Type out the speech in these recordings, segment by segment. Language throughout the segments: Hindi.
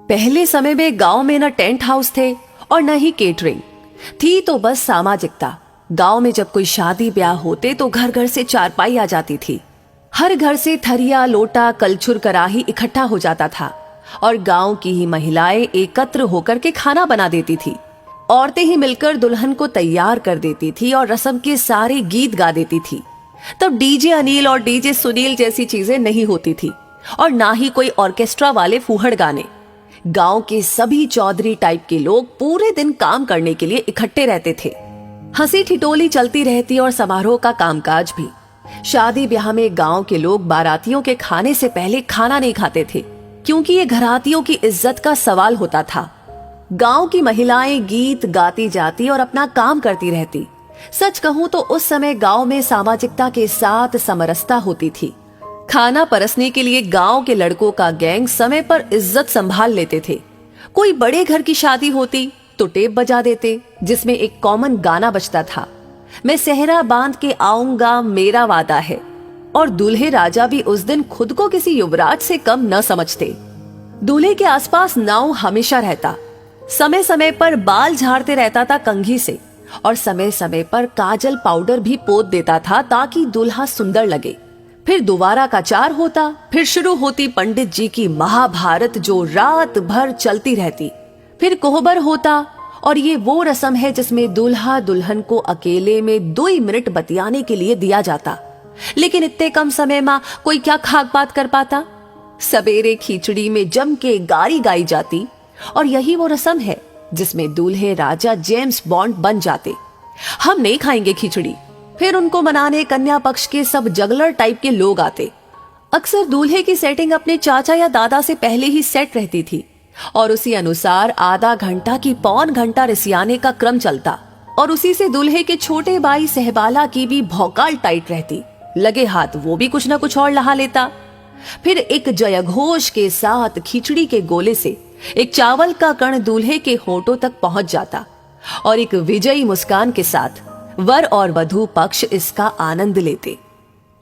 पहले समय में गांव में न टेंट हाउस थे और न ही केटरिंग थी, तो बस सामाजिकता। गांव में जब कोई शादी ब्याह होते तो घर घर से चारपाई आ जाती थी। हर घर से थरिया, लोटा, कलछुल, कराही इकट्ठा हो जाता था और गांव की ही महिलाएं एकत्र होकर के खाना बना देती थी। औरतें ही मिलकर दुल्हन को तैयार कर देती थी और रस्म के सारे गीत गा देती थी। तब डीजे अनिल और डीजे सुनील जैसी चीजें नहीं होती थी और ना ही कोई ऑर्केस्ट्रा वाले फूहड़ गाने। गांव के सभी चौधरी टाइप के लोग पूरे दिन काम करने के लिए इकट्ठे रहते थे। हंसी ठिठोली चलती रहती और समारोह का कामकाज भी। शादी ब्याह में गांव के लोग बारातियों के खाने से पहले खाना नहीं खाते थे, क्योंकि ये घरातियों की इज्जत का सवाल होता था। गांव की महिलाएं गीत गाती जाती और अपना काम करती रहती। सच कहूं तो उस समय गांव में सामाजिकता के साथ समरसता होती थी। खाना परसने के लिए गांव के लड़कों का गैंग समय पर इज्जत संभाल लेते थे। कोई बड़े घर की शादी होती तो टेप बजा देते, जिसमें एक कॉमन गाना बजता था, मैं सेहरा बांध के आऊंगा मेरा वादा है। और दूल्हे राजा भी उस दिन खुद को किसी युवराज से कम न समझते। दूल्हे के आसपास नाव हमेशा रहता। समय समय पर बाल झाड़ते रहता था कंघी से और समय समय पर काजल पाउडर भी पोत देता था ताकि दूल्हा सुंदर लगे। फिर दोबारा का चार होता। फिर शुरू होती पंडित जी की महाभारत, जो रात भर चलती रहती। फिर कोहबर होता और ये वो रस्म है जिसमें दूल्हा दुल्हन को अकेले में 2 मिनट बतियाने के लिए दिया जाता। लेकिन इतने कम समय में कोई क्या खाक बात कर पाता। सवेरे खिचड़ी में जम के गारी गाई जाती और यही वो रस्म है जिसमें दूल्हे राजा जेम्स बॉन्ड बन जाते। हम नहीं खाएंगे खिचड़ी। फिर उनको मनाने कन्या पक्ष के सब जगलर टाइप के लोग आते। अक्सर दूल्हे की सेटिंग अपने चाचा या दादा से पहले ही सेट रहती थी और उसी अनुसार आधा घंटा की पौन घंटा रिसियाने का क्रम चलता और उसी से दूल्हे के छोटे भाई सहबाला की भी भौकाल टाइट रहती। लगे हाथ वो भी कुछ न कुछ और लहा लेता। फिर एक जयघोष के साथ खिचड़ी के गोले से एक चावल का कण दूल्हे के होठों तक पहुंच जाता और एक विजयी मुस्कान के साथ वर और वधू पक्ष इसका आनंद लेते।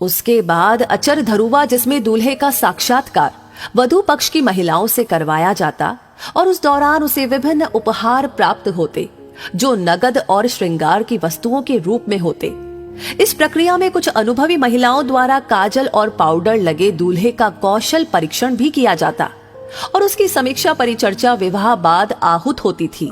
उसके बाद अचर धरुवा, जिसमें दूल्हे का साक्षात्कार वधू पक्ष की महिलाओं से करवाया जाता और उस दौरान उसे विभिन्न उपहार प्राप्त होते, जो नगद और श्रृंगार की वस्तुओं के रूप में होते। इस प्रक्रिया में कुछ अनुभवी महिलाओं द्वारा काजल और पाउडर लगे दूल्हे का कौशल परीक्षण भी किया जाता और उसकी समीक्षा परिचर्चा विवाह बाद आहूत होती थी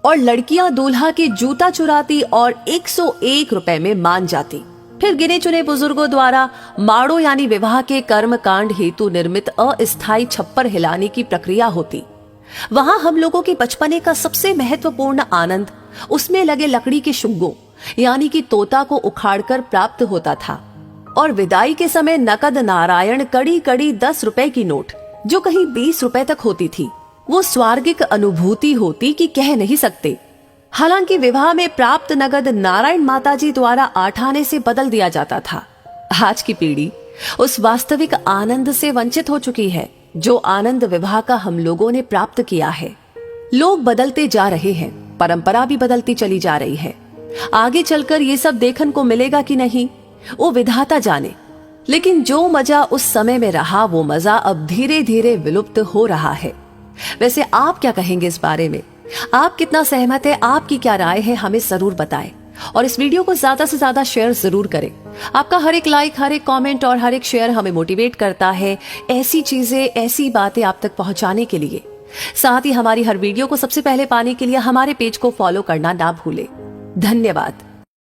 और लड़कियां दूल्हा के जूता चुराती और 101 रुपए में मान जाती। फिर गिने चुने बुजुर्गों द्वारा माड़ो यानी विवाह के कर्म कांड हेतु निर्मित अस्थायी छप्पर हिलाने की प्रक्रिया होती। वहां हम लोगों के बचपने का सबसे महत्वपूर्ण आनंद उसमें लगे लकड़ी के शुंगों यानी कि तोता को उखाड़कर प्राप्त होता था। और विदाई के समय नकद नारायण कड़ी कड़ी 10 रुपए की नोट, जो कहीं 20 रुपए तक होती थी, वो स्वर्गिक अनुभूति होती कि कह नहीं सकते। हालांकि विवाह में प्राप्त नगद नारायण माताजी द्वारा आठाने से बदल दिया जाता था। आज की पीढ़ी उस वास्तविक आनंद से वंचित हो चुकी है जो आनंद विवाह का हम लोगों ने प्राप्त किया है। लोग बदलते जा रहे हैं, परंपरा भी बदलती चली जा रही है। आगे चलकर ये सब देखने को मिलेगा कि नहीं, वो विधाता जाने। लेकिन जो मजा उस समय में रहा, वो मजा अब धीरे धीरे विलुप्त हो रहा है। वैसे आप क्या कहेंगे इस बारे में? आप कितना सहमत है? आपकी क्या राय है? हमें जरूर बताएं और इस वीडियो को ज्यादा से ज्यादा शेयर जरूर करें। आपका हर एक लाइक, हर एक कमेंट और हर एक शेयर हमें मोटिवेट करता है ऐसी चीजें, ऐसी बातें आप तक पहुंचाने के लिए। साथ ही हमारी हर वीडियो को सबसे पहले पाने के लिए हमारे पेज को फॉलो करना ना भूलें। धन्यवाद।